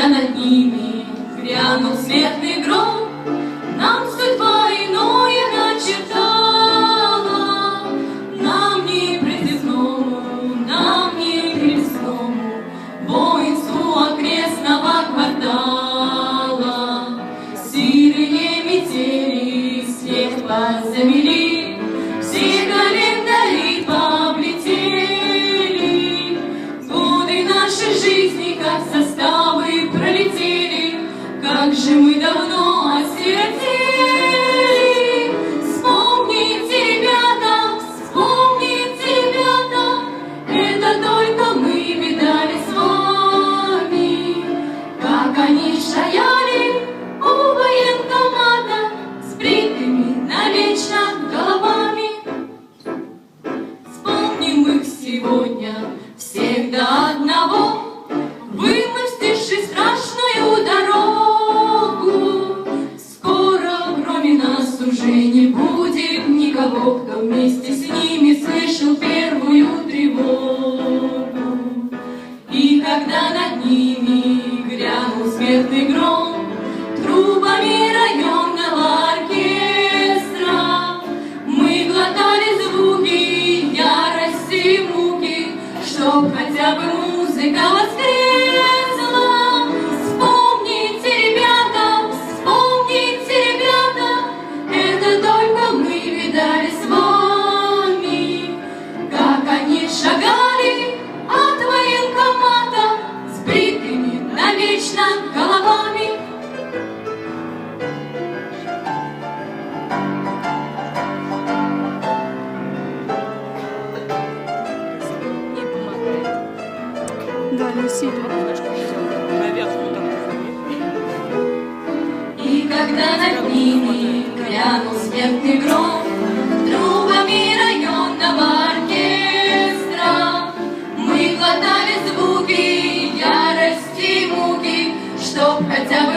когда над ними грянул смертный гром, нам судьба иное начертала, нам не призывному, нам не крестному, воинству окрестного квартала. Сырые метели снег позамели, все календари облетели, годы нашей жизни, как составы, пролетели, как же мы давно осиротели. Вспомните, ребята, это только мы видали с вами, как они шаяли у военкомата с бритыми навечно головами. Вспомним их сегодня всех до одного, вымостивши страшную дорогу. Скоро кроме нас уже не будет никого, кто вместе с ними слышал первую тревогу. И когда над ними грянул смертный гром, трубами районного оркестра мы глотали звуки ярости и муки, чтоб хотя бы музыка воскресла. Вспомните, ребята, это только мы видали с вами, как они шагали от военкомата с бритыми навечно головами. Да, не сильно. И когда над ними грянул смертный гром, трубами районного оркестра мы глотали звуки ярости и муки, чтоб хотя бы